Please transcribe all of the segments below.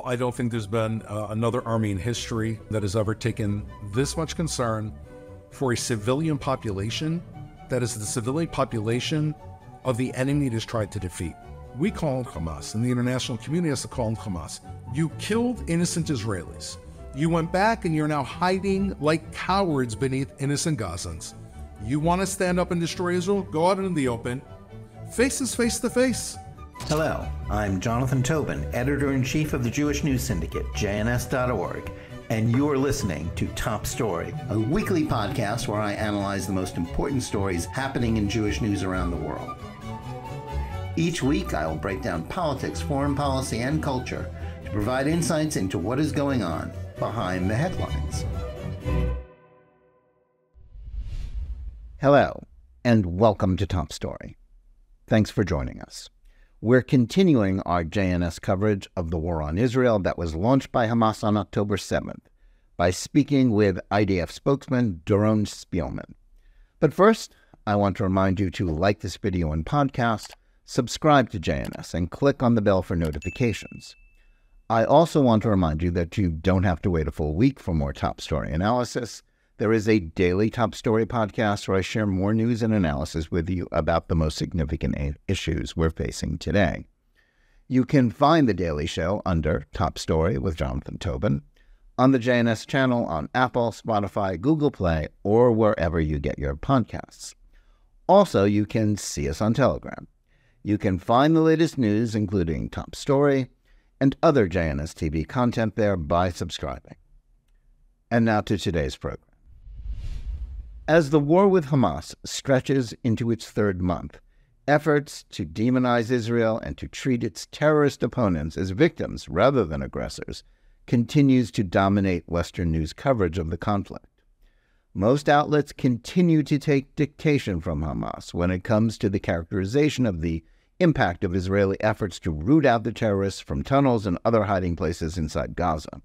I don't think there's been another army in history that has ever taken this much concern for a civilian population that is the civilian population of the enemy it has tried to defeat. We call it Hamas, and the international community has to call it Hamas. You killed innocent Israelis. You went back and you're now hiding like cowards beneath innocent Gazans. You want to stand up and destroy Israel? Go out into the open. Face us face to face. Hello, I'm Jonathan Tobin, editor-in-chief of the Jewish News Syndicate, JNS.org, and you're listening to Top Story, a weekly podcast where I analyze the most important stories happening in Jewish news around the world. Each week, I will break down politics, foreign policy, and culture to provide insights into what is going on behind the headlines. Hello, and welcome to Top Story. Thanks for joining us. We're continuing our JNS coverage of the war on Israel that was launched by Hamas on October 7th by speaking with IDF spokesman Doron Spielman. But first, I want to remind you to like this video and podcast, subscribe to JNS, and click on the bell for notifications. I also want to remind you that you don't have to wait a full week for more Top Story analysis. There is a daily Top Story podcast where I share more news and analysis with you about the most significant issues we're facing today. You can find the daily show under Top Story with Jonathan Tobin on the JNS channel on Apple, Spotify, Google Play, or wherever you get your podcasts. Also, you can see us on Telegram. You can find the latest news, including Top Story and other JNS TV content there by subscribing. And now to today's program. As the war with Hamas stretches into its third month, efforts to demonize Israel and to treat its terrorist opponents as victims rather than aggressors continues to dominate Western news coverage of the conflict. Most outlets continue to take dictation from Hamas when it comes to the characterization of the impact of Israeli efforts to root out the terrorists from tunnels and other hiding places inside Gaza.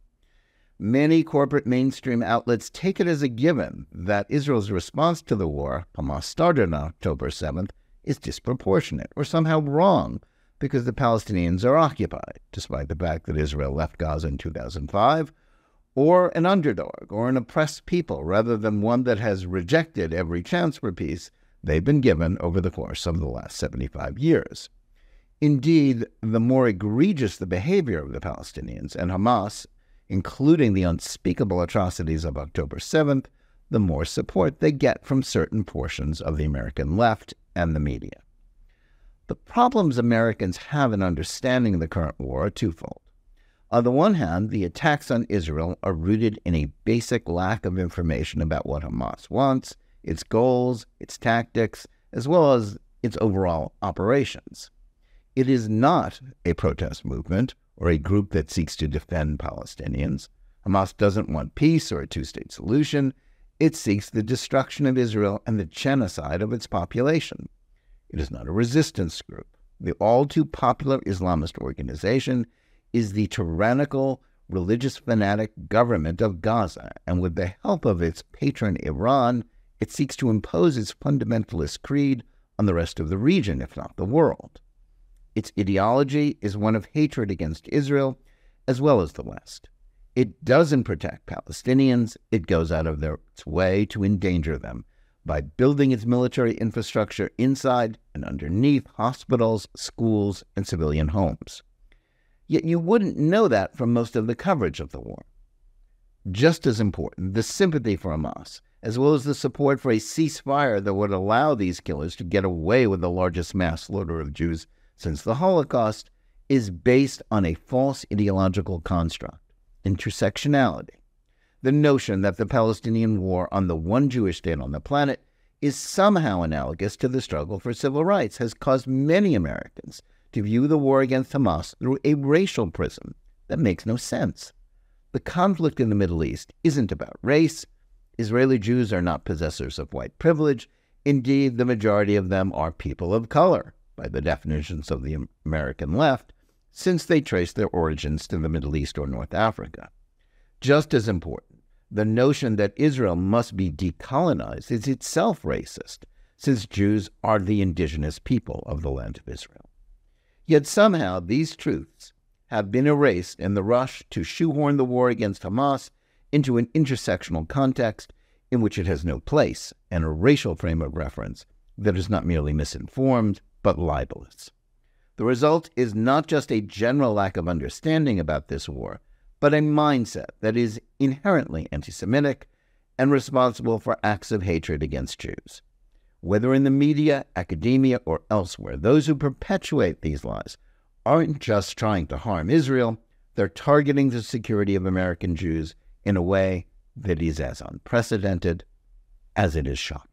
Many corporate mainstream outlets take it as a given that Israel's response to the war Hamas started on October 7th is disproportionate or somehow wrong because the Palestinians are occupied, despite the fact that Israel left Gaza in 2005, or an underdog or an oppressed people rather than one that has rejected every chance for peace they've been given over the course of the last 75 years. Indeed, the more egregious the behavior of the Palestinians and Hamas, including the unspeakable atrocities of October 7th, the more support they get from certain portions of the American left and the media. The problems Americans have in understanding the current war are twofold. On the one hand, the attacks on Israel are rooted in a basic lack of information about what Hamas wants, its goals, its tactics, as well as its overall operations. It is not a protest movement or a group that seeks to defend Palestinians. Hamas doesn't want peace or a two-state solution. It seeks the destruction of Israel and the genocide of its population. It is not a resistance group. The all-too-popular Islamist organization is the tyrannical, religious fanatic government of Gaza, and with the help of its patron Iran, it seeks to impose its fundamentalist creed on the rest of the region, if not the world. Its ideology is one of hatred against Israel as well as the West. It doesn't protect Palestinians. It goes out of its way to endanger them by building its military infrastructure inside and underneath hospitals, schools, and civilian homes. Yet you wouldn't know that from most of the coverage of the war. Just as important, the sympathy for Hamas, as well as the support for a ceasefire that would allow these killers to get away with the largest mass slaughter of Jews since the Holocaust, is based on a false ideological construct, intersectionality. The notion that the Palestinian war on the one Jewish state on the planet is somehow analogous to the struggle for civil rights has caused many Americans to view the war against Hamas through a racial prism that makes no sense. The conflict in the Middle East isn't about race. Israeli Jews are not possessors of white privilege. Indeed, the majority of them are people of color, by the definitions of the American left, since they trace their origins to the Middle East or North Africa. Just as important, the notion that Israel must be decolonized is itself racist, since Jews are the indigenous people of the land of Israel. Yet somehow these truths have been erased in the rush to shoehorn the war against Hamas into an intersectional context in which it has no place, and a racial frame of reference that is not merely misinformed, but libelous. The result is not just a general lack of understanding about this war, but a mindset that is inherently anti-Semitic and responsible for acts of hatred against Jews. Whether in the media, academia, or elsewhere, those who perpetuate these lies aren't just trying to harm Israel, they're targeting the security of American Jews in a way that is as unprecedented as it is shocking.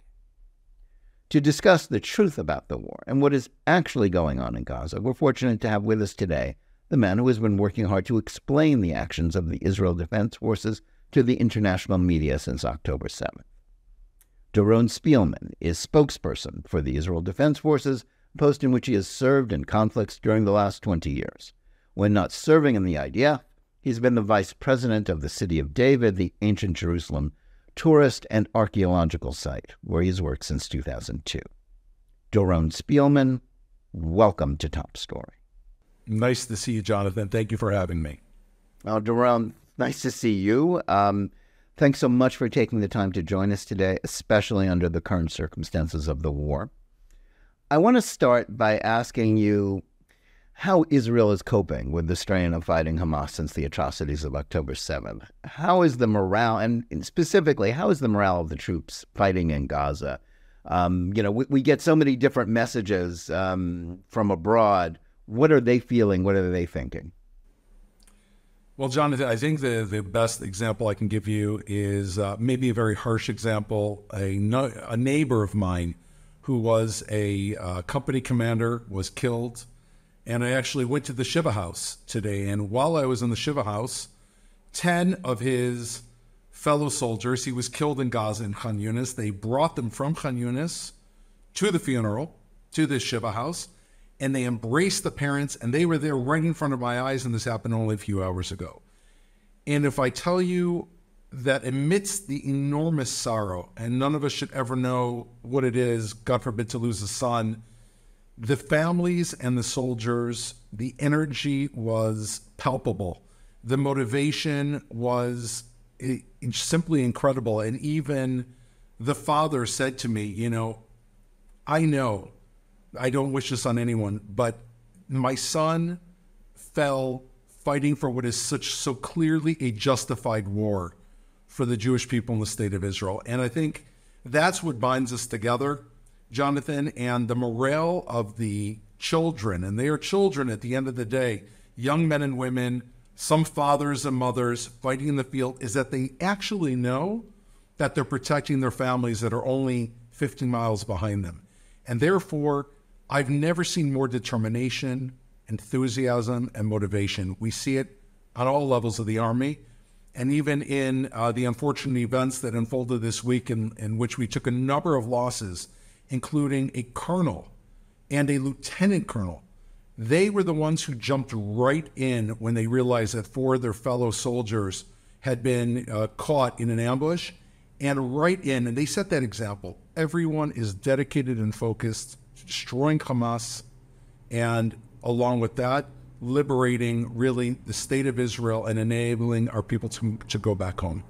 To discuss the truth about the war and what is actually going on in Gaza, we're fortunate to have with us today the man who has been working hard to explain the actions of the Israel Defense Forces to the international media since October 7th. Doron Spielman is spokesperson for the Israel Defense Forces, a post in which he has served in conflicts during the last 20 years. When not serving in the IDF, he's been the vice president of the City of David, the ancient Jerusalem tourist and archaeological site, where he's worked since 2002. Doron Spielman, welcome to Top Story. Nice to see you, Jonathan. Thank you for having me. Well, Doron, nice to see you. Thanks so much for taking the time to join us today, especially under the current circumstances of the war. I want to start by asking you how Israel is coping with the strain of fighting Hamas since the atrocities of October 7th. How is the morale, and specifically, how is the morale of the troops fighting in Gaza? We get so many different messages from abroad. What are they feeling? What are they thinking? Well, Jonathan, I think the best example I can give you is maybe a very harsh example. A neighbor of mine who was a company commander was killed. And I actually went to the Shiva house today. And while I was in the Shiva house, 10 of his fellow soldiers, he was killed in Gaza in Khan Yunis. They brought them from Khan Yunis to the funeral, to the Shiva house, and they embraced the parents, and they were there right in front of my eyes, and this happened only a few hours ago. And if I tell you that amidst the enormous sorrow, and none of us should ever know what it is, God forbid, to lose a son, the families and the soldiers, the energy was palpable. The motivation was simply incredible. And even the father said to me, I know, I don't wish this on anyone, but my son fell fighting for what is so clearly a justified war for the Jewish people in the state of Israel. And I think that's what binds us together, Jonathan, and the morale of the children, and they are children at the end of the day, young men and women, some fathers and mothers fighting in the field, is that they actually know that they're protecting their families that are only 15 miles behind them. And therefore, I've never seen more determination, enthusiasm, and motivation. We see it on all levels of the Army, and even in the unfortunate events that unfolded this week in which we took a number of losses, including a colonel and a lieutenant colonel. They were the ones who jumped right in when they realized that 4 of their fellow soldiers had been caught in an ambush, and right in, and they set that example. Everyone is dedicated and focused to destroying Hamas, and along with that, liberating really the state of Israel and enabling our people to go back home.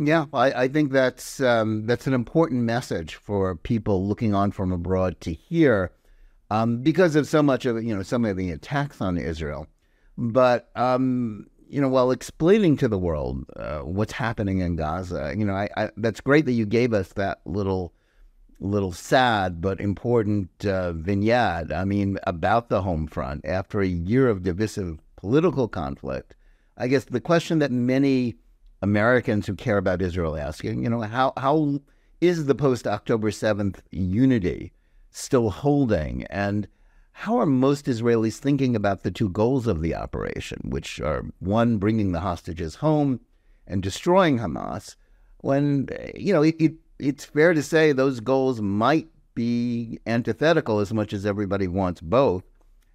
Yeah, I think that's an important message for people looking on from abroad to hear, because of so much of some of the attacks on Israel. But while explaining to the world what's happening in Gaza, that's great that you gave us that little sad but important vignette. About the home front after a year of divisive political conflict. I guess the question that many Americans who care about Israel asking, how is the post-October 7th unity still holding? And how are most Israelis thinking about the 2 goals of the operation, which are, one, bringing the hostages home and destroying Hamas, when, it's fair to say those goals might be antithetical as much as everybody wants both.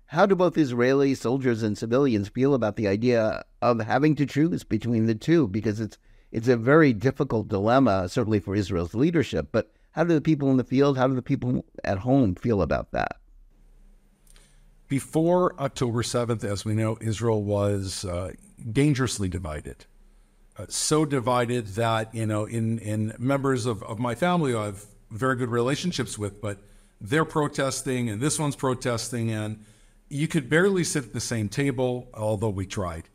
How do both Israeli soldiers and civilians feel about the idea of having to choose between the two? Because it's a very difficult dilemma, certainly for Israel's leadership. But how do the people in the field, how do the people at home feel about that? Before October 7th, as we know, Israel was dangerously divided. So divided that, in members of my family who I have very good relationships with, but they're protesting and this one's protesting, and you could barely sit at the same table, although we tried.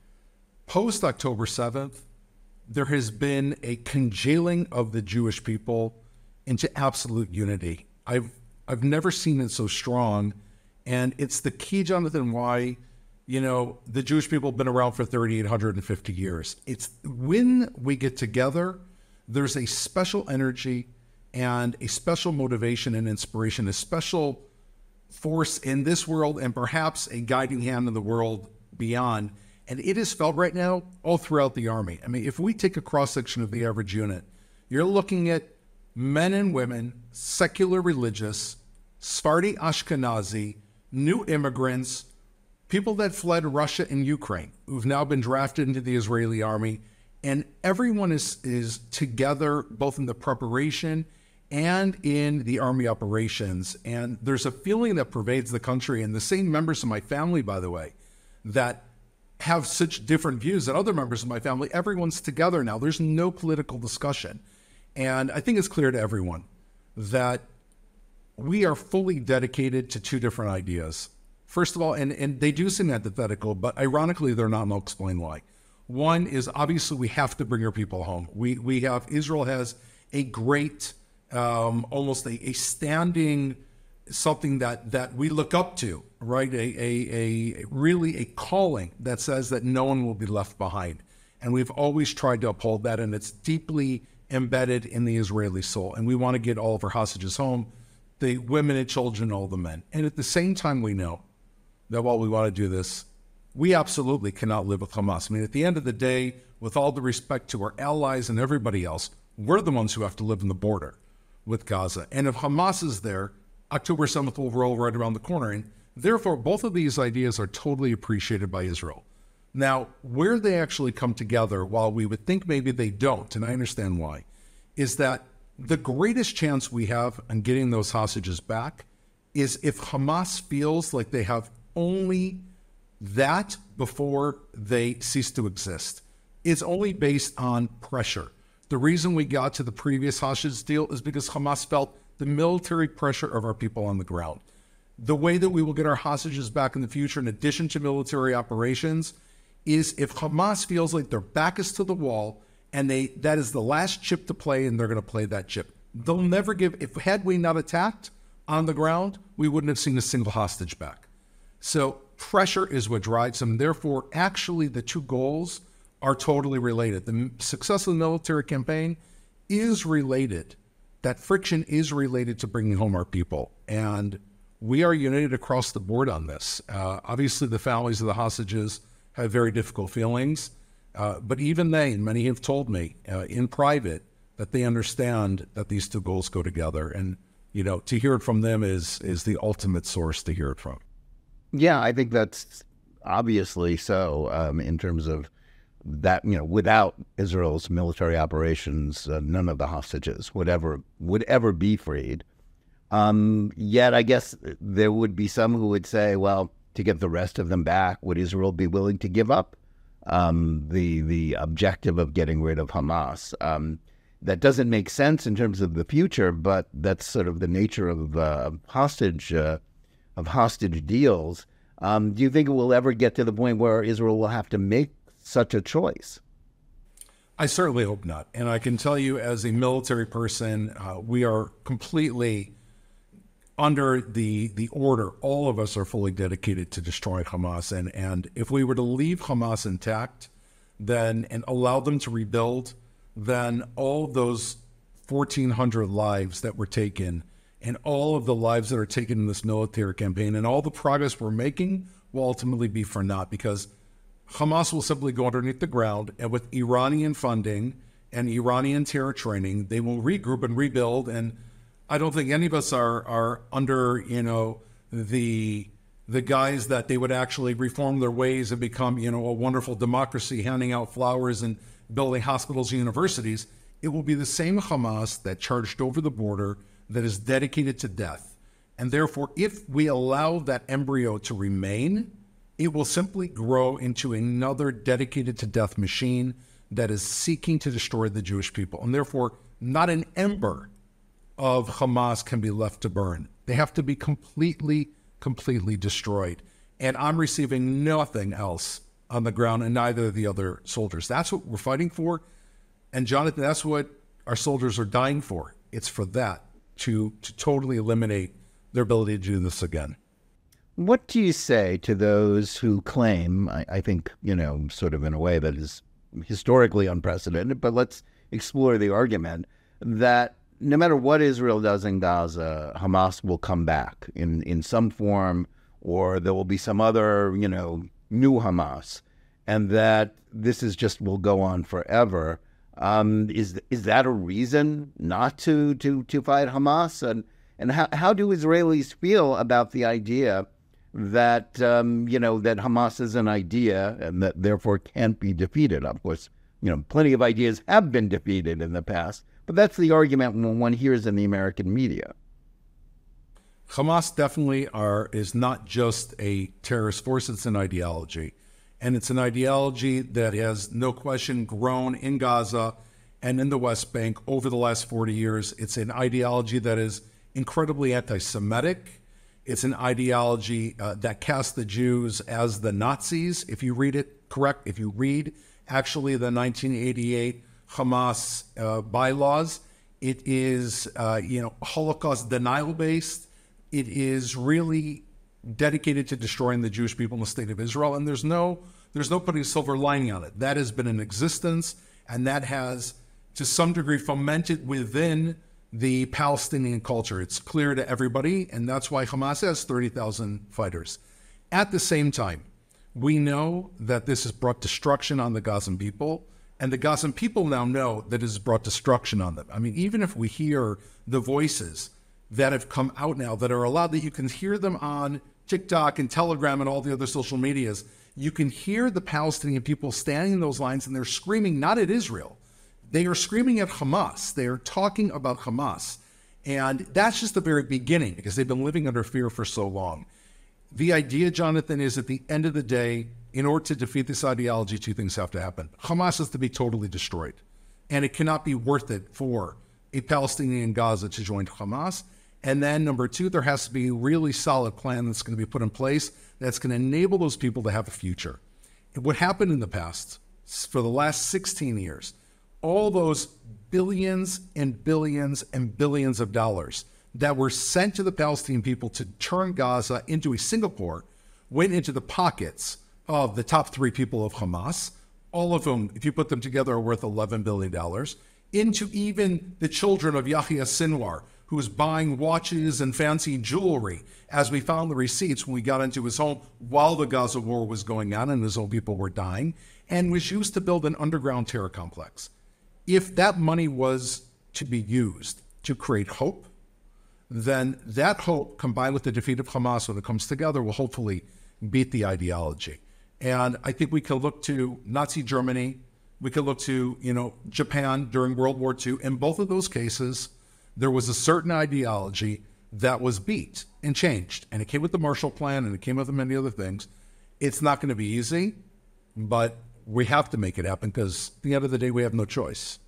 Post October 7th, there has been a congealing of the Jewish people into absolute unity. I've never seen it so strong, and it's the key, Jonathan, why the Jewish people have been around for 3,850 years. It's when we get together, there's a special energy and a special motivation and inspiration, a special force in this world and perhaps a guiding hand in the world beyond. And it is felt right now all throughout the Army. I mean, if we take a cross-section of the average unit, you're looking at men and women, secular religious, Sephardi Ashkenazi, new immigrants, people that fled Russia and Ukraine, who've now been drafted into the Israeli army, and everyone is together both in the preparation and in the army operations. And there's a feeling that pervades the country, and the same members of my family, by the way, that have such different views than other members of my family, everyone's together now. There's no political discussion. And I think it's clear to everyone that we are fully dedicated to two different ideas. First of all, and they do seem antithetical, but ironically, they're not, and I'll explain why. One is obviously we have to bring our people home. Israel has a great, almost a standing, something that we look up to, right? A really a calling that says that no one will be left behind. And we've always tried to uphold that, and it's deeply embedded in the Israeli soul. And we want to get all of our hostages home, the women and children, all the men. And at the same time, we know that while we want to do this, we absolutely cannot live with Hamas. I mean, at the end of the day, with all the respect to our allies and everybody else, we're the ones who have to live in the border with Gaza. And if Hamas is there, October 7th will roll right around the corner. And therefore, both of these ideas are totally appreciated by Israel. Now, where they actually come together, while we would think maybe they don't, and I understand why, is that the greatest chance we have on getting those hostages back is if Hamas feels like they have only that before they cease to exist. It's only based on pressure. The reason we got to the previous hostage deal is because Hamas felt the military pressure of our people on the ground. The way that we will get our hostages back in the future, in addition to military operations, is if Hamas feels like their back is to the wall and that is the last chip to play, and they're going to play that chip. They'll never had we not attacked on the ground, we wouldn't have seen a single hostage back. So pressure is what drives them. Therefore, actually, the two goals are totally related. The success of the military campaign is related. That friction is related to bringing home our people. And we are united across the board on this. Obviously, the families of the hostages have very difficult feelings. But even they, and many have told me in private, that they understand that these two goals go together. And, to hear it from them is the ultimate source to hear it from. Yeah, I think that's obviously so in terms of that, without Israel's military operations, none of the hostages would ever be freed. Yet I guess there would be some who would say, well, to get the rest of them back, would Israel be willing to give up the objective of getting rid of Hamas? That doesn't make sense in terms of the future, but that's sort of the nature of hostage deals. Do you think it will ever get to the point where Israel will have to make such a choice? I certainly hope not. And I can tell you, as a military person, we are completely under the order. All of us are fully dedicated to destroying Hamas. And if we were to leave Hamas intact, and allow them to rebuild, then all those 1,400 lives that were taken, and all of the lives that are taken in this military campaign, and all the progress we're making will ultimately be for naught, because Hamas will simply go underneath the ground, and with Iranian funding and Iranian terror training, they will regroup and rebuild. And I don't think any of us are under, the guise that they would actually reform their ways and become, a wonderful democracy, handing out flowers and building hospitals and universities. It will be the same Hamas that charged over the border, that is dedicated to death. And therefore, if we allow that embryo to remain, it will simply grow into another dedicated to death machine that is seeking to destroy the Jewish people. And therefore, not an ember of Hamas can be left to burn. They have to be completely destroyed. And I'm receiving nothing else on the ground, and neither of the other soldiers. That's what we're fighting for. And Jonathan, that's what our soldiers are dying for. It's for that, to totally eliminate their ability to do this again. What do you say to those who claim, I think, sort of in a way that is historically unprecedented, but let's explore the argument that no matter what Israel does in Gaza, Hamas will come back in some form, or there will be some other, new Hamas, and that this is just will go on forever. Is that a reason not to fight Hamas? And how do Israelis feel about the idea that that Hamas is an idea and that therefore can't be defeated? Of course, plenty of ideas have been defeated in the past, but that's the argument when one hears in the American media. Hamas definitely is not just a terrorist force, it's an ideology. And it's an ideology that has no question grown in Gaza and in the West Bank over the last 40 years. It's an ideology that is incredibly anti-Semitic. It's an ideology that casts the Jews as the Nazis. If you read it correct, if you read actually the 1988 Hamas bylaws, it is Holocaust denial based. It is really dedicated to destroying the Jewish people in the state of Israel, and there's no putting a silver lining on it. That has been in existence, and that has, to some degree, fomented within the Palestinian culture. It's clear to everybody, and that's why Hamas has 30,000 fighters. At the same time, we know that this has brought destruction on the Gazan people, and the Gazan people now know that it has brought destruction on them. I mean, even if we hear the voices that have come out now that are allowed, that you can hear them on TikTok and Telegram and all the other social medias, you can hear the Palestinian people standing in those lines, and they're screaming not at Israel. They are screaming at Hamas. They are talking about Hamas. And that's just the very beginning, because they've been living under fear for so long. The idea, Jonathan, is at the end of the day, in order to defeat this ideology, two things have to happen. Hamas has to be totally destroyed, and it cannot be worth it for a Palestinian in Gaza to join Hamas. And then number two, there has to be a really solid plan that's going to be put in place that's going to enable those people to have a future. And what happened in the past, for the last 16 years, all those billions and billions and billions of dollars that were sent to the Palestinian people to turn Gaza into a Singapore went into the pockets of the top three people of Hamas, all of whom, if you put them together, are worth $11 billion, into even the children of Yahya Sinwar, who was buying watches and fancy jewelry, as we found the receipts when we got into his home while the Gaza war was going on and his own people were dying, and was used to build an underground terror complex. If that money was to be used to create hope, then that hope, combined with the defeat of Hamas when it comes together, will hopefully beat the ideology. And I think we can look to Nazi Germany, we could look to, Japan during World War II. In both of those cases, there was a certain ideology that was beat and changed. And it came with the Marshall Plan, and it came with many other things. It's not going to be easy, but we have to make it happen, because at the end of the day, we have no choice.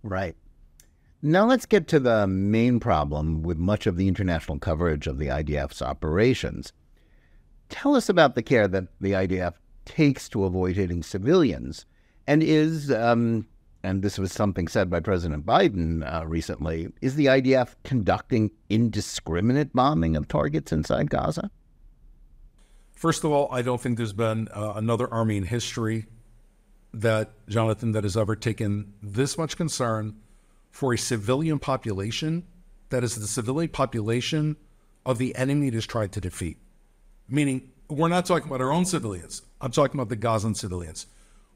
Right. Now let's get to the main problem with much of the international coverage of the IDF's operations. Tell us about the care that the IDF takes to avoid hitting civilians, and and this was something said by President Biden recently, is the IDF conducting indiscriminate bombing of targets inside Gaza? First of all, I don't think there's been another army in history Jonathan, that has ever taken this much concern for a civilian population that is the civilian population of the enemy it has tried to defeat. Meaning, we're not talking about our own civilians. I'm talking about the Gazan civilians.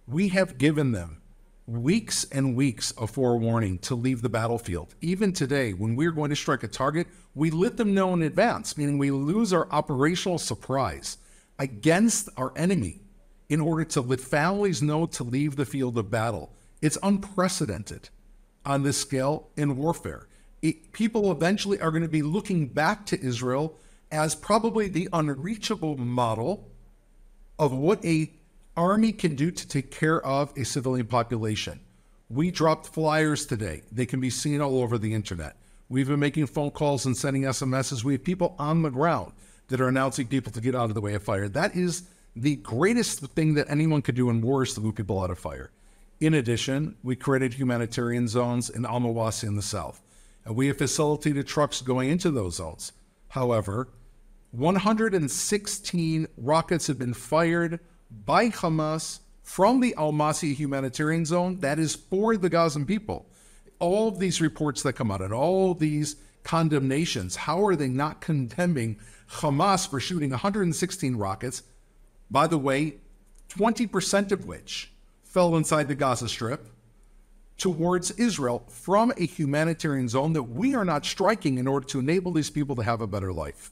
We have given them weeks and weeks of forewarning to leave the battlefield. Even today, when we're going to strike a target, we let them know in advance, meaning we lose our operational surprise against our enemy in order to let families know to leave the field of battle. It's unprecedented on this scale in warfare. people eventually are going to be looking back to Israel as probably the unreachable model of what a army can do to take care of a civilian population. We dropped flyers today. They can be seen all over the internet. We've been making phone calls and sending SMSs. We have people on the ground that are announcing people to get out of the way of fire. That is the greatest thing that anyone could do in war, is to move people out of fire. In addition, we created humanitarian zones in Al-Mawasi in the south. And we have facilitated trucks going into those zones. However, 116 rockets have been fired by Hamas from the Al-Mawasi humanitarian zone that is for the Gazan people. All of these reports that come out and all these condemnations, how are they not condemning Hamas for shooting 116 rockets, by the way, 20% of which fell inside the Gaza Strip, towards Israel from a humanitarian zone that we are not striking in order to enable these people to have a better life.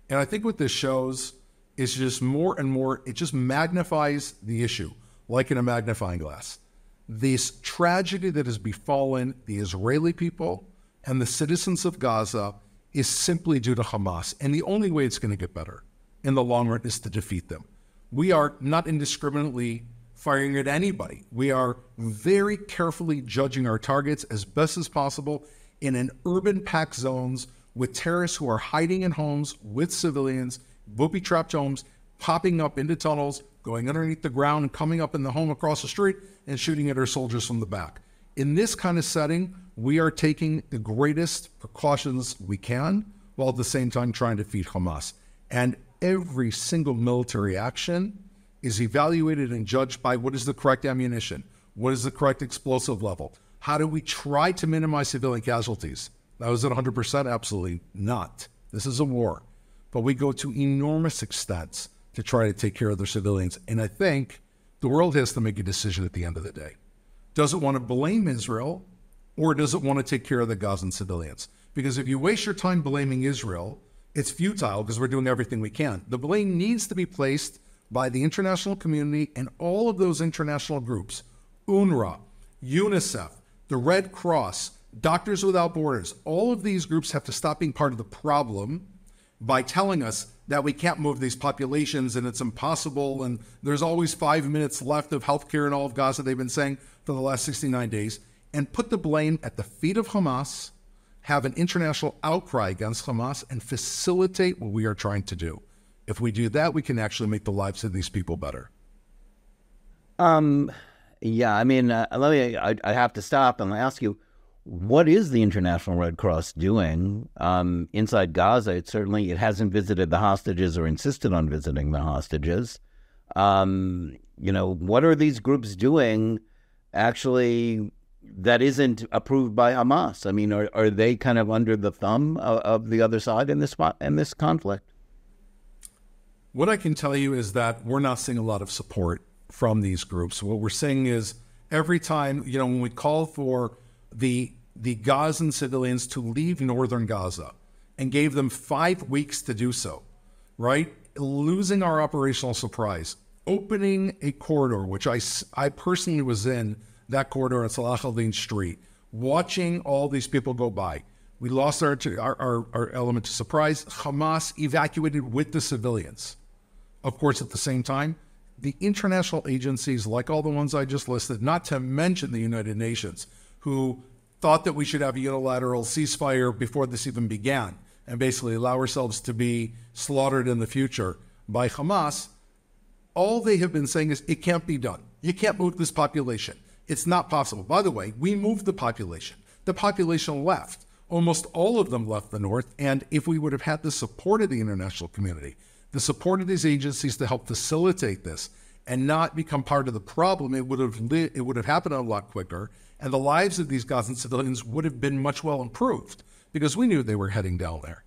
And I think what this shows is just more and more, it just magnifies the issue, like in a magnifying glass. This tragedy that has befallen the Israeli people and the citizens of Gaza is simply due to Hamas. And the only way it's going to get better in the long run is to defeat them. We are not indiscriminately firing at anybody. We are very carefully judging our targets as best as possible in an urban packed zones with terrorists who are hiding in homes with civilians, booby-trapped homes, popping up into tunnels, going underneath the ground and coming up in the home across the street and shooting at our soldiers from the back. In this kind of setting, we are taking the greatest precautions we can while at the same time trying to defeat Hamas. And every single military action is evaluated and judged by what is the correct ammunition, what is the correct explosive level, how do we try to minimize civilian casualties. Now, is it 100%? Absolutely not. This is a war. But we go to enormous extents to try to take care of their civilians. And I think the world has to make a decision at the end of the day. Does it want to blame Israel, or does it want to take care of the Gazan civilians? Because if you waste your time blaming Israel, it's futile because we're doing everything we can. The blame needs to be placed by the international community and all of those international groups, UNRWA, UNICEF, the Red Cross, Doctors Without Borders. All of these groups have to stop being part of the problem by telling us that we can't move these populations and it's impossible and there's always 5 minutes left of healthcare in all of Gaza, they've been saying for the last 69 days, and put the blame at the feet of Hamas, have an international outcry against Hamas, and facilitate what we are trying to do. If we do that, we can actually make the lives of these people better. Yeah, I mean, I have to stop and ask you, what is the International Red Cross doing inside Gaza? It hasn't visited the hostages or insisted on visiting the hostages. What are these groups doing actually that isn't approved by Hamas? I mean, are they kind of under the thumb of the other side in this conflict? What I can tell you is that we're not seeing a lot of support from these groups. What we're seeing is every time, when we call for the Gazan civilians to leave northern Gaza and gave them 5 weeks to do so, right? Losing our operational surprise, opening a corridor, which I personally was in that corridor on Salah al-Din Street, watching all these people go by. We lost our element of surprise. Hamas evacuated with the civilians. Of course, at the same time, the international agencies, like all the ones I just listed, not to mention the United Nations, who thought that we should have a unilateral ceasefire before this even began and basically allow ourselves to be slaughtered in the future by Hamas, all they have been saying is it can't be done. You can't move this population. It's not possible. By the way, we moved the population. The population left. Almost all of them left the north. And if we would have had the support of the international community, the support of these agencies to help facilitate this and not become part of the problem, it would have happened a lot quicker. And the lives of these Gazan civilians would have been much well improved because we knew they were heading down there.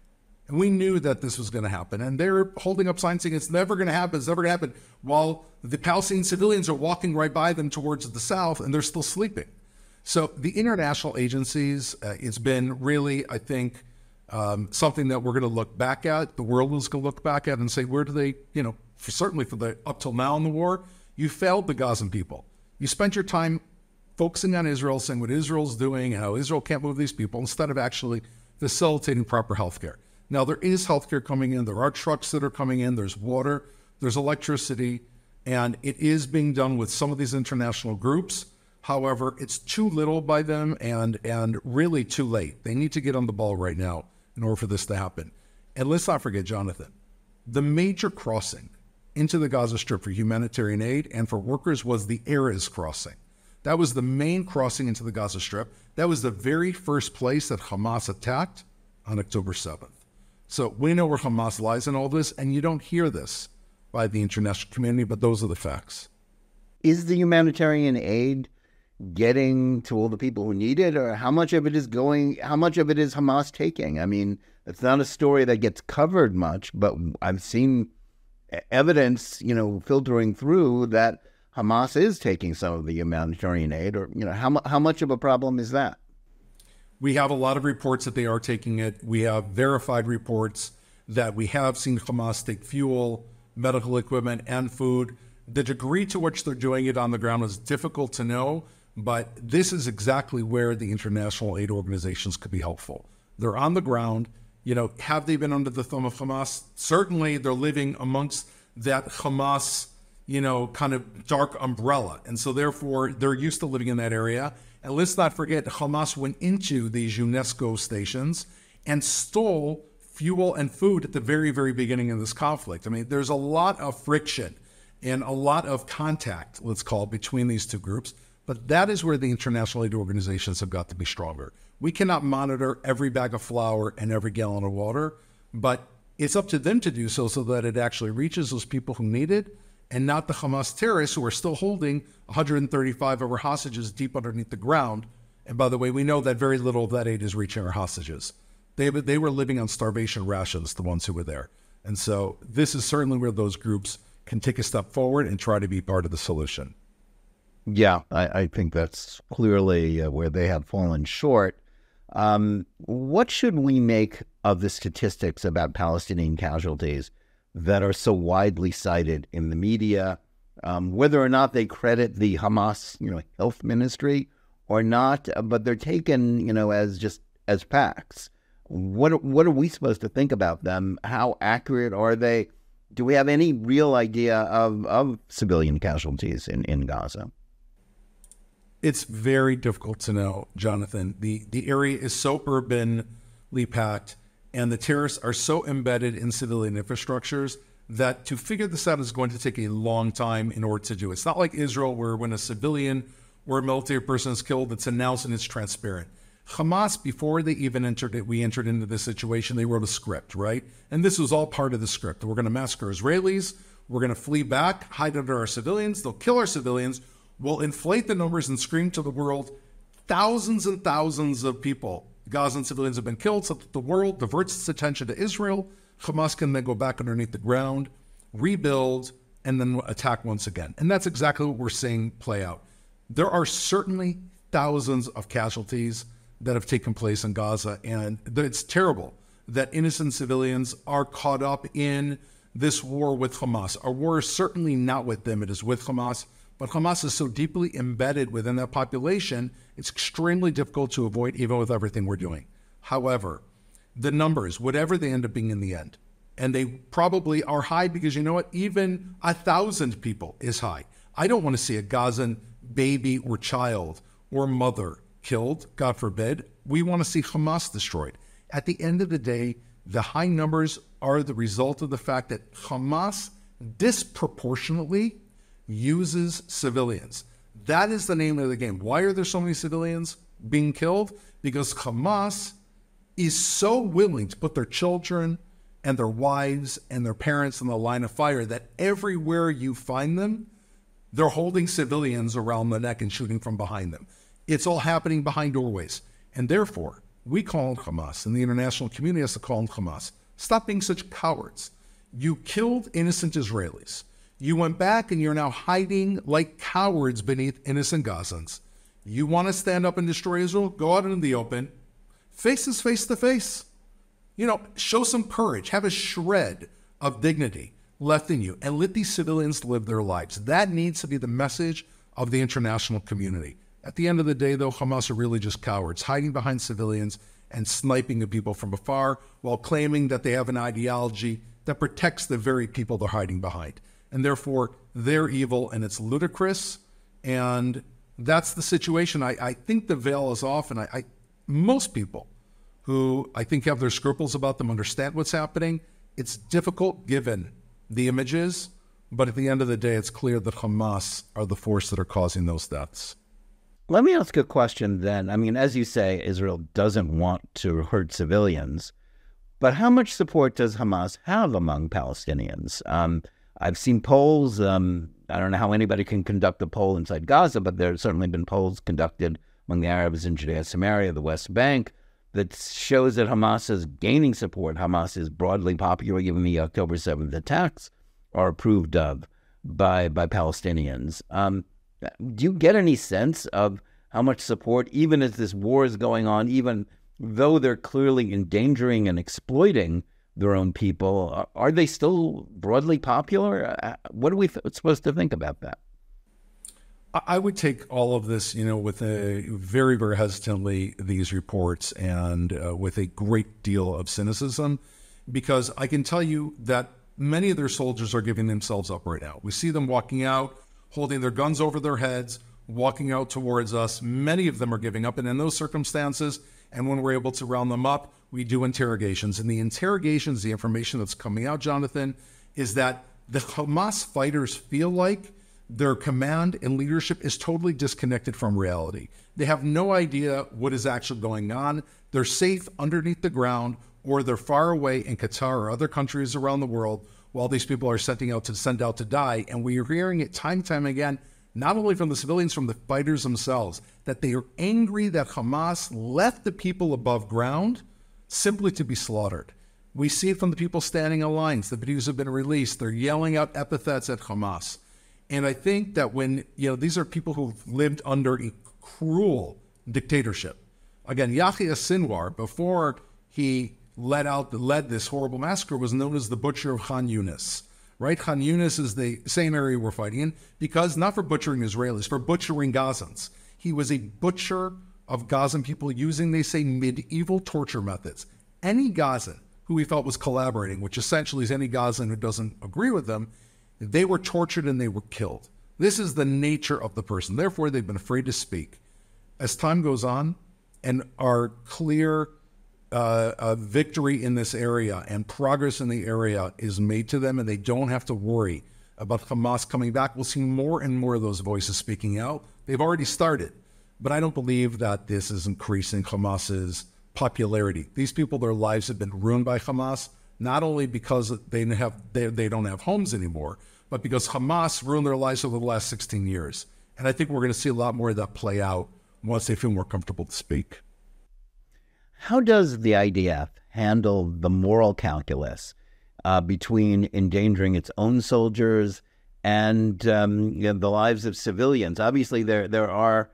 And we knew that this was going to happen. And they're holding up signs saying it's never going to happen, it's never going to happen, while the Palestinian civilians are walking right by them towards the south and they're still sleeping. So the international agencies, it's been really, I think, something that we're going to look back at. The world is going to look back at and say, where do they, certainly for the up till now in the war, you failed the Gazan people. You spent your time focusing on Israel, saying what Israel's doing and how Israel can't move these people instead of actually facilitating proper healthcare. Now, there is healthcare coming in. There are trucks that are coming in. There's water. There's electricity. And it is being done with some of these international groups. However, it's too little by them and really too late. They need to get on the ball right now in order for this to happen. And let's not forget, Jonathan, the major crossing into the Gaza Strip for humanitarian aid and for workers was the Erez crossing. That was the main crossing into the Gaza Strip. That was the very first place that Hamas attacked on October 7th. So we know where Hamas lies in all this, and you don't hear this by the international community, but those are the facts. Is the humanitarian aid getting to all the people who need it, or how much of it is Hamas taking? I mean, it's not a story that gets covered much, but I've seen evidence, filtering through that Hamas is taking some of the humanitarian aid, or, how much of a problem is that? We have a lot of reports that they are taking it. We have verified reports that we have seen Hamas take fuel, medical equipment, and food. The degree to which they're doing it on the ground is difficult to know, but this is exactly where the international aid organizations could be helpful. They're on the ground. Have they been under the thumb of Hamas? Certainly they're living amongst that Hamas, kind of dark umbrella. And so therefore they're used to living in that area. And let's not forget, Hamas went into these UNESCO stations and stole fuel and food at the very, very beginning of this conflict. I mean, there's a lot of friction and a lot of contact, let's call it, between these two groups. But that is where the international aid organizations have got to be stronger. We cannot monitor every bag of flour and every gallon of water, but it's up to them to do so that it actually reaches those people who need it, and not the Hamas terrorists who are still holding 135 of our hostages deep underneath the ground. And by the way, we know that very little of that aid is reaching our hostages. They were living on starvation rations, the ones who were there. And so this is certainly where those groups can take a step forward and try to be part of the solution. Yeah, I think that's clearly where they have fallen short. What should we make of the statistics about Palestinian casualties that are so widely cited in the media, whether or not they credit the Hamas, health ministry or not, but they're taken, as facts? What are we supposed to think about them? How accurate are they? Do we have any real idea of civilian casualties in Gaza? It's very difficult to know, Jonathan. The area is so urbanly packed, and the terrorists are so embedded in civilian infrastructures that to figure this out is going to take a long time in order to do it. It's not like Israel, where when a civilian or a military person is killed, it's announced and it's transparent. Hamas, before they even we entered into this situation, they wrote a script, right? And this was all part of the script. We're going to massacre Israelis. We're going to flee back, hide under our civilians. They'll kill our civilians. We'll inflate the numbers and scream to the world, thousands and thousands of people, Gazan civilians, have been killed, so that the world diverts its attention to Israel. Hamas can then go back underneath the ground, rebuild, and then attack once again. And that's exactly what we're seeing play out. There are certainly thousands of casualties that have taken place in Gaza, and it's terrible that innocent civilians are caught up in this war with Hamas. Our war is certainly not with them, it is with Hamas. But Hamas is so deeply embedded within that population, it's extremely difficult to avoid, even with everything we're doing. However, the numbers, whatever they end up being in the end, and they probably are high because, you know what, even 1,000 people is high. I don't want to see a Gazan baby or child or mother killed, God forbid. We want to see Hamas destroyed. At the end of the day, the high numbers are the result of the fact that Hamas disproportionately uses civilians. That is the name of the game. Why are there so many civilians being killed? Because Hamas is so willing to put their children and their wives and their parents in the line of fire that everywhere you find them, they're holding civilians around the neck and shooting from behind them. It's all happening behind doorways. And therefore, we call on Hamas, and the international community has to call on Hamas. Stop being such cowards. You killed innocent Israelis. You went back and you're now hiding like cowards beneath innocent Gazans. You want to stand up and destroy Israel? Go out into the open. Face us face to face. Show some courage. Have a shred of dignity left in you and let these civilians live their lives. That needs to be the message of the international community. At the end of the day, though, Hamas are really just cowards, hiding behind civilians and sniping at people from afar while claiming that they have an ideology that protects the very people they're hiding behind. And therefore, they're evil, and it's ludicrous. And that's the situation. I think the veil is off, and most people who I think have their scruples about them understand what's happening. It's difficult given the images, but at the end of the day, it's clear that Hamas are the force that are causing those deaths. Let me ask a question then. I mean, as you say, Israel doesn't want to hurt civilians, but how much support does Hamas have among Palestinians? I've seen polls. I don't know how anybody can conduct a poll inside Gaza, but there have certainly been polls conducted among the Arabs in Judea, Samaria, the West Bank, that shows that Hamas is gaining support. Hamas is broadly popular, given the October 7th attacks are approved of by Palestinians. Do you get any sense of how much support, even as this war is going on, even though they're clearly endangering and exploiting their own people, are they still broadly popular? What are we supposed to think about that? I would take all of this, with a very, very hesitantly, these reports, and with a great deal of cynicism, because I can tell you that many of their soldiers are giving themselves up right now. We see them walking out, holding their guns over their heads, walking out towards us. Many of them are giving up, and in those circumstances, and when we're able to round them up, we do interrogations. And the interrogations, the information that's coming out, Jonathan, is that the Hamas fighters feel like their command and leadership is totally disconnected from reality. They have no idea what is actually going on. They're safe underneath the ground, or they're far away in Qatar or other countries around the world while these people are sent out to die. And we are hearing it time and time again, not only from the civilians, from the fighters themselves, that they are angry that Hamas left the people above ground simply to be slaughtered. We see it from the people standing in lines. The videos have been released. They're yelling out epithets at Hamas. And I think that when, these are people who've lived under a cruel dictatorship. Again, Yahya Sinwar, before he led this horrible massacre, was known as the Butcher of Khan Yunis, right? Khan Yunis is the same area we're fighting in, because not for butchering Israelis, for butchering Gazans. He was a butcher of Gazan people using, they say, medieval torture methods. Any Gazan who he felt was collaborating, which essentially is any Gazan who doesn't agree with them, they were tortured and they were killed. This is the nature of the person. Therefore, they've been afraid to speak. As time goes on and our clear victory in this area and progress in the area is made to them, and they don't have to worry about Hamas coming back, we'll see more and more of those voices speaking out. They've already started, but I don't believe that this is increasing Hamas's popularity. These people, their lives have been ruined by Hamas, not only because they don't have homes anymore, but because Hamas ruined their lives over the last 16 years. And I think we're going to see a lot more of that play out once they feel more comfortable to speak. How does the IDF handle the moral calculus between endangering its own soldiers and the lives of civilians? Obviously, there are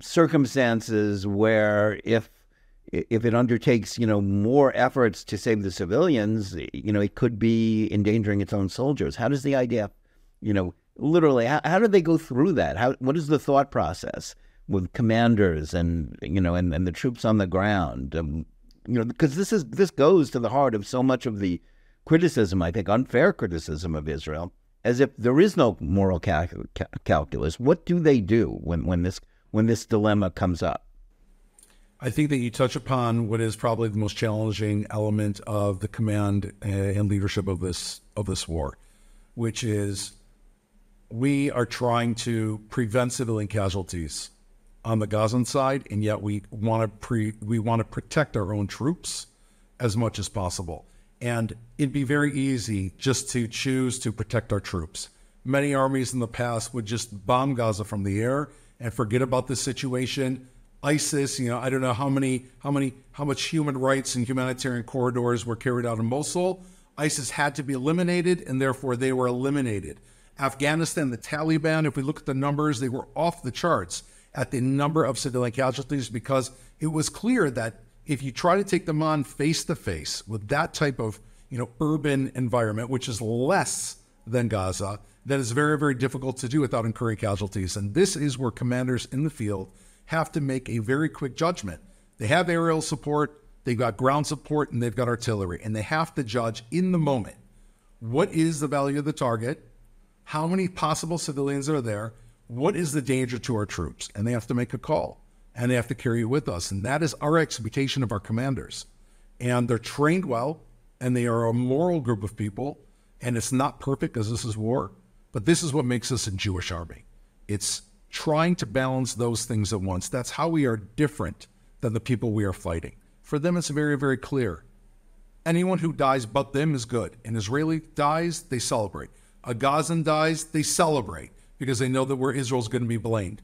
circumstances where if it undertakes more efforts to save the civilians, it could be endangering its own soldiers. How does the IDF, literally, how do they go through that? What is the thought process with commanders and the troops on the ground? Because this goes to the heart of so much of the criticism, I think, unfair criticism of Israel, as if there is no moral calculus. What do they do when this dilemma comes up? I think that you touch upon what is probably the most challenging element of the command and leadership of this war, which is we are trying to prevent civilian casualties on the Gazan side, and yet we want to protect our own troops as much as possible. And it'd be very easy just to choose to protect our troops. Many armies in the past would just bomb Gaza from the air and forget about the situation. ISIS, I don't know how much human rights and humanitarian corridors were carried out in Mosul. ISIS had to be eliminated, and therefore they were eliminated. Afghanistan, the Taliban, if we look at the numbers, they were off the charts at the number of civilian casualties, because it was clear that if you try to take them on face to face with that type of urban environment, which is less than Gaza, that is very, very difficult to do without incurring casualties. And this is where commanders in the field have to make a very quick judgment. They have aerial support, they've got ground support, and they've got artillery. And they have to judge in the moment, what is the value of the target? How many possible civilians are there? What is the danger to our troops? And they have to make a call, and they have to carry it with us. And that is our expectation of our commanders. And they're trained well, and they are a moral group of people. And it's not perfect because this is war, but this is what makes us a Jewish army. It's trying to balance those things at once. That's how we are different than the people we are fighting. For them, it's very, very clear. Anyone who dies but them is good. An Israeli dies, they celebrate. A Gazan dies, they celebrate because they know that where Israel's going to be blamed.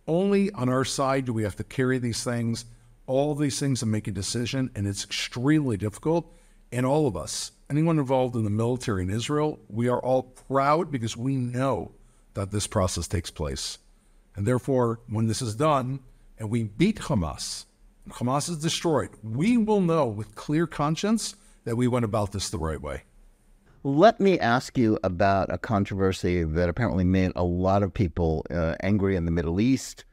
Only on our side do we have to carry these things, all these things, and make a decision, and it's extremely difficult. And all of us, anyone involved in the military in Israel, we are all proud because we know that this process takes place. And therefore, when this is done and we beat Hamas, and Hamas is destroyed, we will know with clear conscience that we went about this the right way. Let me ask you about a controversy that apparently made a lot of people angry in the Middle East,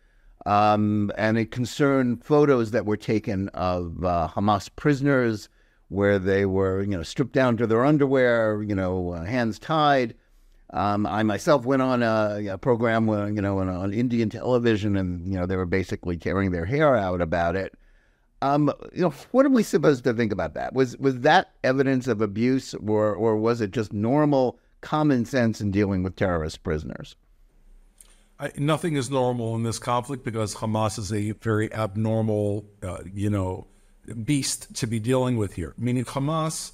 and it concerned photos that were taken of Hamas prisoners where they were, stripped down to their underwear, hands tied. I myself went on a program, on Indian television, and, they were basically tearing their hair out about it. What are we supposed to think about that? Was that evidence of abuse, or was it just normal common sense in dealing with terrorist prisoners? Nothing is normal in this conflict because Hamas is a very abnormal, beast to be dealing with here. Meaning Hamas,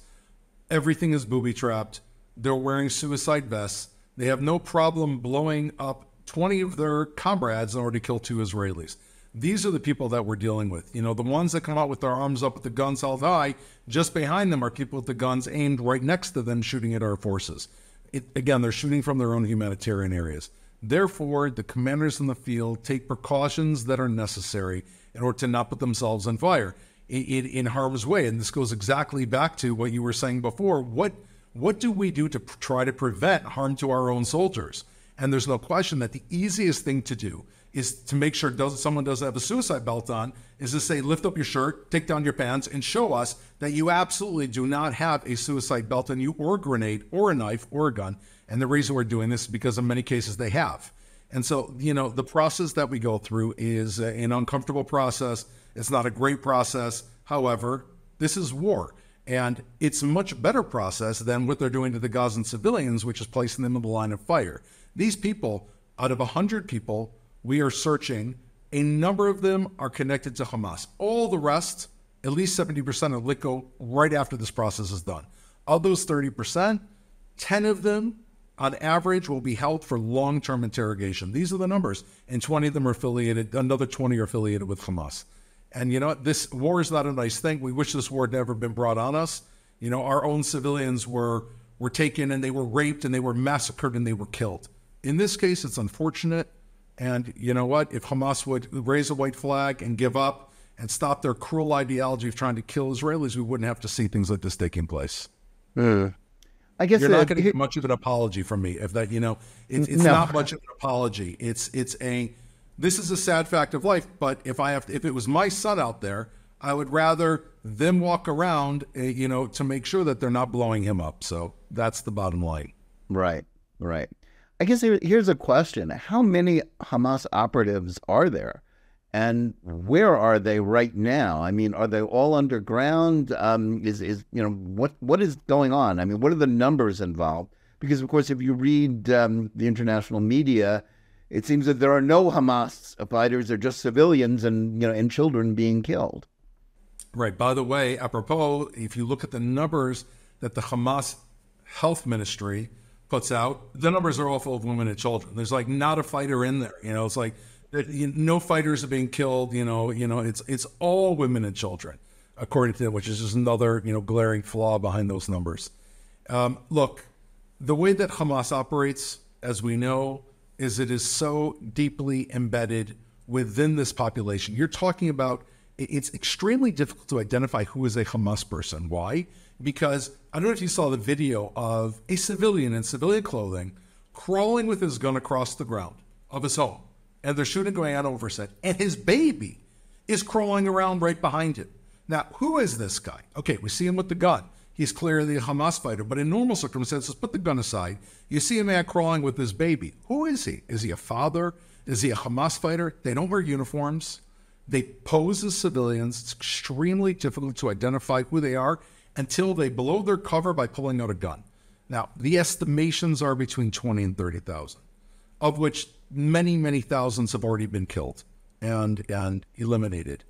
everything is booby-trapped. They're wearing suicide vests. They have no problem blowing up 20 of their comrades in order to kill 2 Israelis. These are the people that we're dealing with. The ones that come out with their arms up with the guns held high, just behind them are people with the guns aimed right next to them shooting at our forces. Again, they're shooting from their own humanitarian areas. Therefore, the commanders in the field take precautions that are necessary in order to not put themselves on fire in harm's way. And this goes exactly back to what you were saying before. What do we do to try to prevent harm to our own soldiers? And there's no question that the easiest thing to do is to make sure someone doesn't have a suicide belt on, is to say, lift up your shirt, take down your pants, and show us that you absolutely do not have a suicide belt on you, or a grenade, or a knife, or a gun. And the reason we're doing this is because in many cases they have. And so, the process that we go through is an uncomfortable process. It's not a great process. However, this is war. And it's a much better process than what they're doing to the Gazan civilians, which is placing them in the line of fire. These people, out of 100 people, we are searching. A number of them are connected to Hamas. All the rest, at least 70%, are let go right after this process is done. Of those 30%, 10 of them, on average, will be held for long-term interrogation. These are the numbers. And 20 of them are affiliated, another 20 are affiliated with Hamas. And this war is not a nice thing. We wish this war had never been brought on us. Our own civilians were taken, and they were raped, and they were massacred, and they were killed. In this case, it's unfortunate. And you know what? If Hamas would raise a white flag and give up and stop their cruel ideology of trying to kill Israelis, we wouldn't have to see things like this taking place. I guess you're not going to get much of an apology from me. If that, it's no. not much of an apology. This is a sad fact of life. But if it was my son out there, I would rather them walk around, to make sure that they're not blowing him up. So that's the bottom line. Right. I guess here's a question. How many Hamas operatives are there? And where are they right now? I mean, are they all underground? What is going on? I mean, what are the numbers involved? Because, of course, if you read the international media, it seems that there are no Hamas fighters. They're just civilians and children being killed. Right. By the way, apropos, if you look at the numbers that the Hamas Health Ministry puts out, the numbers are all full of women and children. There's not a fighter in there. It's like no fighters are being killed. It's all women and children, according to them, which is just another glaring flaw behind those numbers. Look, the way that Hamas operates, as we know, is it is so deeply embedded within this population. You're talking about, it's extremely difficult to identify who is a Hamas person. Why? Because I don't know if you saw the video of a civilian in civilian clothing crawling with his gun across the ground of his home, and they're shooting going on over his head, and his baby is crawling around right behind him. Now, who is this guy? Okay, we see him with the gun. He's clearly a Hamas fighter, but in normal circumstances, put the gun aside, you see a man crawling with his baby. Who is he? Is he a father? Is he a Hamas fighter? They don't wear uniforms. They pose as civilians. It's extremely difficult to identify who they are until they blow their cover by pulling out a gun. Now, the estimations are between 20 and 30,000, of which many, many thousands have already been killed and eliminated.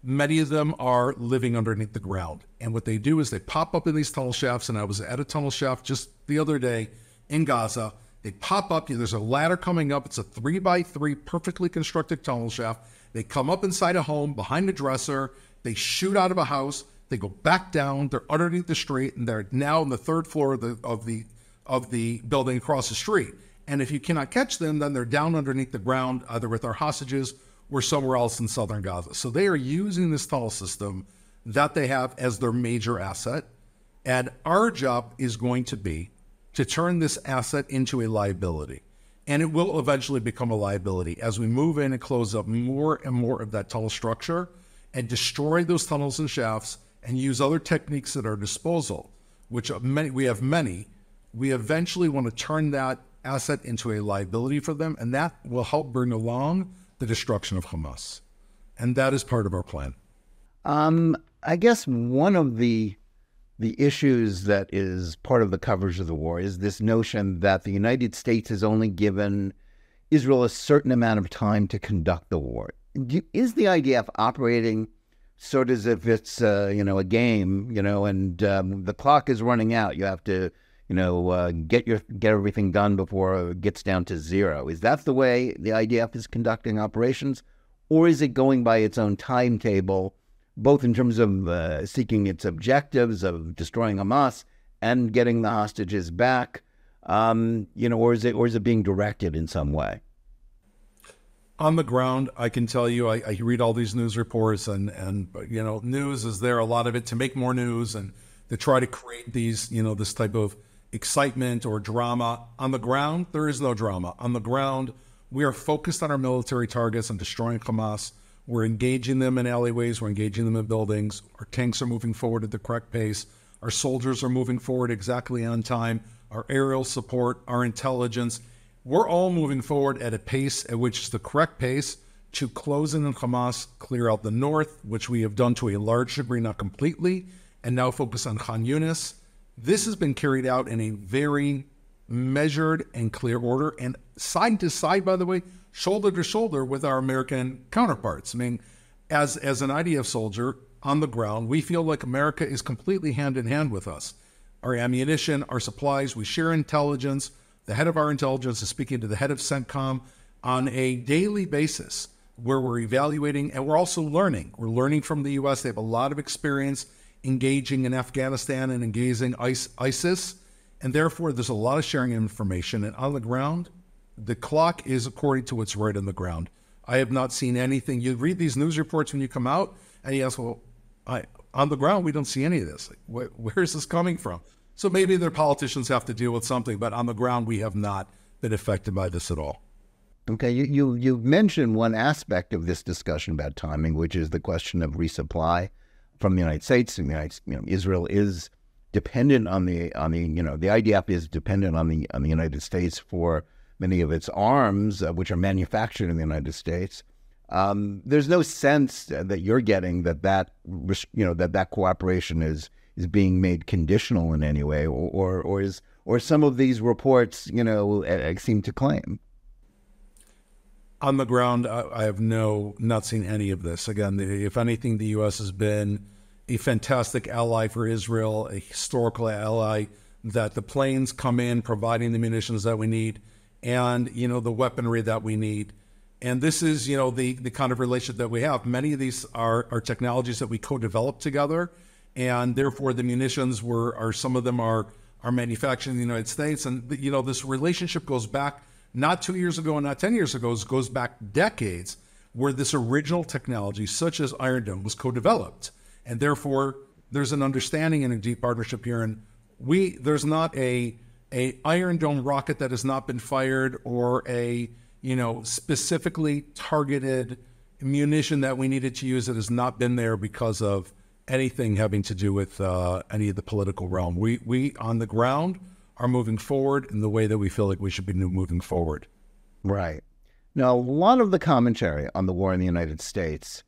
Many of them are living underneath the ground. And what they do is they pop up in these tunnel shafts. And I was at a tunnel shaft just the other day in Gaza. They pop up. There's a ladder coming up. It's a 3x3 perfectly constructed tunnel shaft. They come up inside a home behind a dresser. They shoot out of a house. They go back down. They're underneath the street. And they're now on the third floor of the building across the street. And if you cannot catch them, then they're down underneath the ground, either with our hostages or somewhere else in southern Gaza. So they are using this tunnel system that they have as their major asset. And our job is going to be to turn this asset into a liability. And it will eventually become a liability as we move in and close up more and more of that tunnel structure and destroy those tunnels and shafts and use other techniques at our disposal, which we have many. We eventually want to turn that asset into a liability for them, and that will help bring along the destruction of Hamas. And that is part of our plan. I guess one of the issues that is part of the coverage of the war is this notion that the United States has only given Israel a certain amount of time to conduct the war. Is the IDF operating sort of as if it's a game, and the clock is running out? You have to get everything done before it gets down to zero. Is that the way the IDF is conducting operations? Or is it going by its own timetable, both in terms of seeking its objectives of destroying Hamas and getting the hostages back, or is it being directed in some way? On the ground, I can tell you, I read all these news reports and news is there, a lot of it to make more news and to try to create these, this type of excitement or drama. On the ground, there is no drama. On the ground, we are focused on our military targets and destroying Hamas. We're engaging them in alleyways. We're engaging them in buildings. Our tanks are moving forward at the correct pace. Our soldiers are moving forward exactly on time. Our aerial support, our intelligence, we're all moving forward at a pace at which is the correct pace to close in on Hamas, clear out the north, which we have done to a large degree, not completely, and now focus on Khan Yunis. This has been carried out in a very measured and clear order, and side to side, by the way, shoulder to shoulder with our American counterparts. I mean, as an IDF soldier on the ground, we feel like America is completely hand in hand with us. Our ammunition, our supplies, we share intelligence. The head of our intelligence is speaking to the head of CENTCOM on a daily basis where we're evaluating, and we're also learning. We're learning from the U.S. They have a lot of experience engaging in Afghanistan and engaging ISIS, and therefore there's a lot of sharing of information. And on the ground, the clock is according to what's right on the ground. I have not seen anything. You read these news reports when you come out, and you ask, on the ground, we don't see any of this. Like, where is this coming from? So maybe their politicians have to deal with something, but on the ground, we have not been affected by this at all. Okay, you mentioned one aspect of this discussion about timing, which is the question of resupply from the United States. And Israel is dependent on the IDF is dependent on the United States for many of its arms, which are manufactured in the United States. There's no sense that you're getting that cooperation is being made conditional in any way, or some of these reports seem to claim. On the ground, I have not seen any of this. Again, if anything, the U.S. has been a fantastic ally for Israel, a historical ally, that the planes come in providing the munitions that we need and, the weaponry that we need. And this is, the kind of relationship that we have. Many of these are technologies that we co-developed together, and therefore the munitions some of them are manufactured in the United States. And, this relationship goes back not 2 years ago and not 10 years ago, it goes back decades, where this original technology, such as Iron Dome, was co-developed. And therefore, there's an understanding and a deep partnership here. And there's not a a Iron Dome rocket that has not been fired, or a, specifically targeted munition that we needed to use that has not been there because of anything having to do with any of the political realm. We on the ground are moving forward in the way that we feel like we should be moving forward. Right. Now, a lot of the commentary on the war in the United States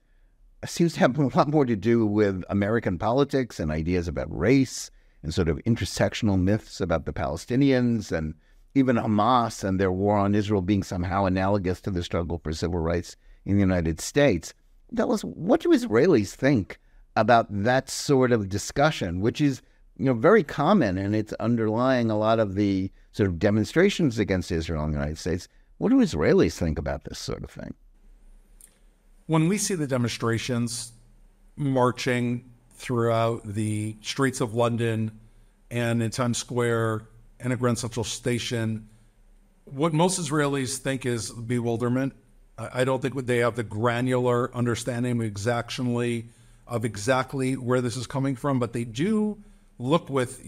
seems to have a lot more to do with American politics and ideas about race and sort of intersectional myths about the Palestinians and even Hamas and their war on Israel being somehow analogous to the struggle for civil rights in the United States. Tell us, what do Israelis think about that sort of discussion, which is, very common, and it's underlying a lot of the sort of demonstrations against Israel in the United States? What do Israelis think about this sort of thing? When we see the demonstrations marching throughout the streets of London and in Times Square and at Grand Central Station, what most Israelis think is bewilderment. I don't think they have the granular understanding of exactly where this is coming from, but they do look with,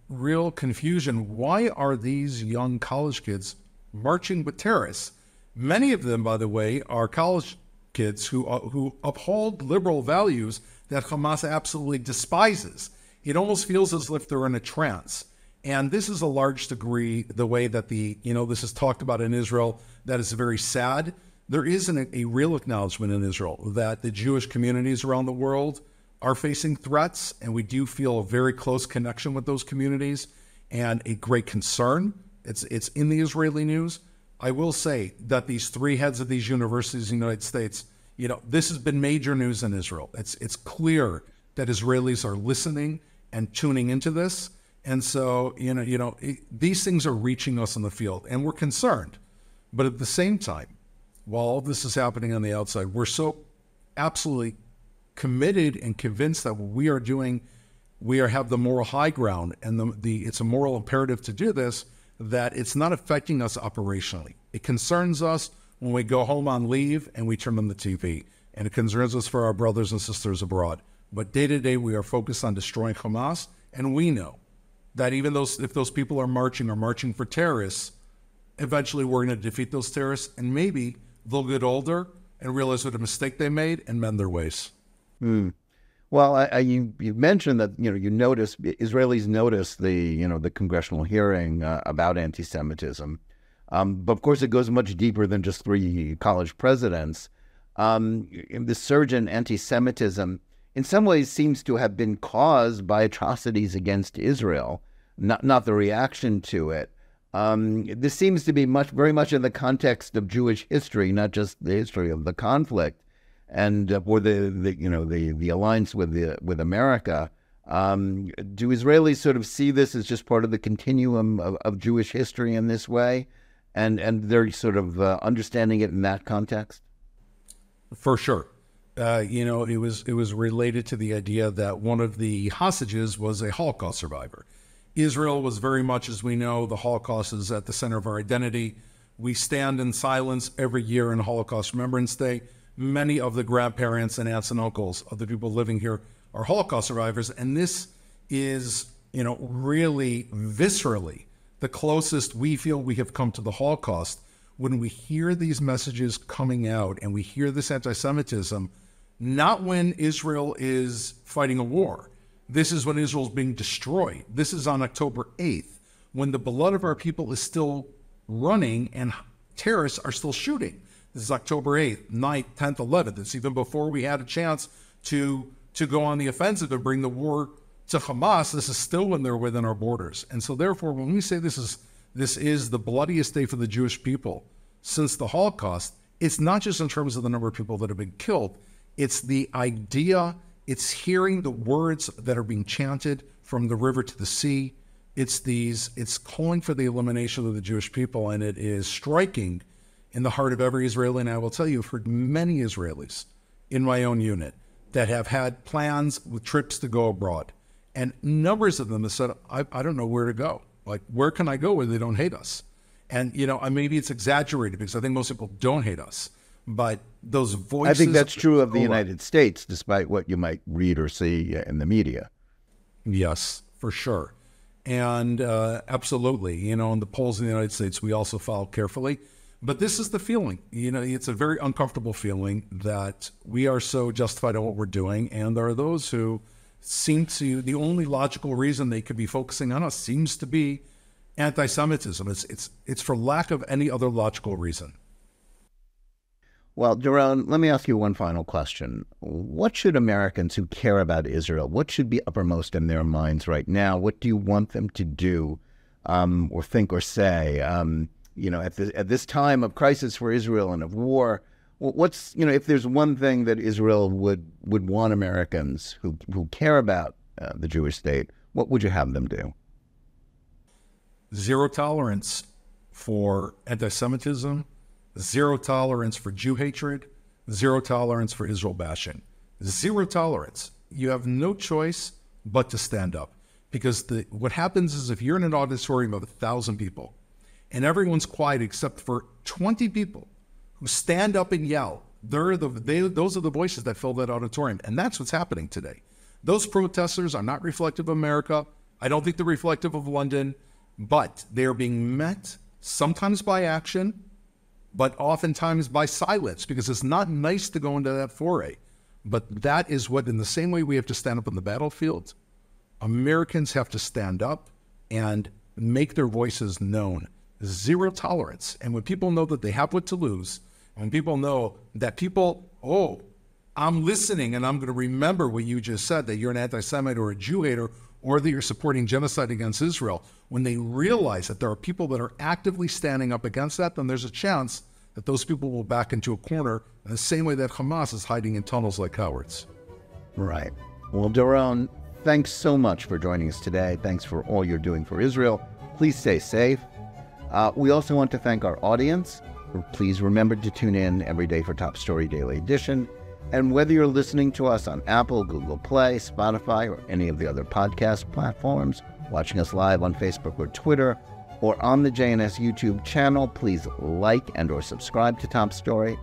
real confusion. Why are these young college kids marching with terrorists? Many of them, by the way, are college kids who uphold liberal values that Hamas absolutely despises. It almost feels as if they're in a trance. And this is a large degree the way that this is talked about in Israel. That is very sad. There isn't a real acknowledgement in Israel that the Jewish communities around the world are facing threats, and we do feel a very close connection with those communities and a great concern. It's in the Israeli news. I will say that these three heads of these universities in the United States, this has been major news in Israel. It's clear that Israelis are listening and tuning into this. And so, these things are reaching us in the field, and we're concerned. But at the same time, while all this is happening on the outside, we're so absolutely committed and convinced that what we are doing, have the moral high ground, and it's a moral imperative to do this, that it's not affecting us operationally. It concerns us when we go home on leave and we turn on the TV, and it concerns us for our brothers and sisters abroad. But day to day, we are focused on destroying Hamas, and we know that even if those people are marching for terrorists, eventually we're going to defeat those terrorists, and maybe they'll get older and realize what a mistake they made and mend their ways. Well, you mentioned that Israelis noticed the congressional hearing about anti-Semitism, but of course it goes much deeper than just three college presidents. The surge in anti-Semitism in some ways seems to have been caused by atrocities against Israel, not the reaction to it. This seems to be very much in the context of Jewish history, not just the history of the conflict, and or the alliance with America. Do Israelis sort of see this as just part of the continuum of Jewish history in this way, and they're sort of understanding it in that context? For sure. It was related to the idea that one of the hostages was a Holocaust survivor. Israel was very much, as we know, the Holocaust is at the center of our identity. We stand in silence every year in Holocaust Remembrance Day. Many of the grandparents and aunts and uncles of the people living here are Holocaust survivors, and this is, really viscerally the closest we feel we have come to the Holocaust when we hear these messages coming out and we hear this anti-Semitism, not when Israel is fighting a war. This is when Israel is being destroyed. This is on October 8th, when the blood of our people is still running and terrorists are still shooting. This is October 8th, 9th, 10th, 11th. It's even before we had a chance to go on the offensive and bring the war to Hamas. This is still when they're within our borders. And so therefore, when we say this is the bloodiest day for the Jewish people since the Holocaust, it's not just in terms of the number of people that have been killed. It's the idea, it's hearing the words that are being chanted from the river to the sea. It's calling for the elimination of the Jewish people, and it is striking in the heart of every Israeli. And I will tell you, I've heard many Israelis in my own unit that have had plans with trips to go abroad. And numbers of them have said, I don't know where to go. Like, where can I go where they don't hate us? And, maybe it's exaggerated because I think most people don't hate us. But those voices... I think that's true of the United States, despite what you might read or see in the media. Yes, for sure. And absolutely, in the polls in the United States, we also follow carefully. But this is the feeling. It's a very uncomfortable feeling that we are so justified in what we're doing. And there are those who seem to, the only logical reason they could be focusing on us seems to be anti-Semitism. It's for lack of any other logical reason. Well, Doron, let me ask you one final question. What should Americans who care about Israel, what should be uppermost in their minds right now? What do you want them to do or think or say? At this time of crisis for Israel and of war, if there's one thing that Israel would want Americans who care about the Jewish state, what would you have them do? Zero tolerance for anti-Semitism, zero tolerance for Jew hatred, zero tolerance for Israel bashing. Zero tolerance. You have no choice but to stand up. Because what happens is if you're in an auditorium of 1,000 people and everyone's quiet except for 20 people who stand up and yell, those are the voices that fill that auditorium. And that's what's happening today. Those protesters are not reflective of America. I don't think they're reflective of London, but they are being met sometimes by action, but oftentimes by silence, because it's not nice to go into that foray. But that is what, in the same way we have to stand up on the battlefield, Americans have to stand up and make their voices known. Zero tolerance. And when people know that they have what to lose, when people know that I'm listening and I'm going to remember what you just said, that you're an anti-Semite or a Jew hater, or that you're supporting genocide against Israel, when they realize that there are people that are actively standing up against that, then there's a chance that those people will back into a corner in the same way that Hamas is hiding in tunnels like cowards. Right. Well, Doron, thanks so much for joining us today. Thanks for all you're doing for Israel. Please stay safe. We also want to thank our audience. Please remember to tune in every day for Top Story Daily Edition. And whether you're listening to us on Apple, Google Play, Spotify, or any of the other podcast platforms, watching us live on Facebook or Twitter, or on the JNS YouTube channel, please like and or subscribe to Top Story.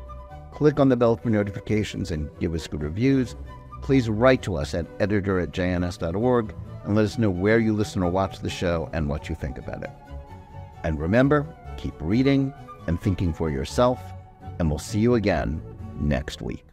Click on the bell for notifications and give us good reviews. Please write to us at editor@jns.org and let us know where you listen or watch the show and what you think about it. And remember, keep reading and thinking for yourself, and we'll see you again next week.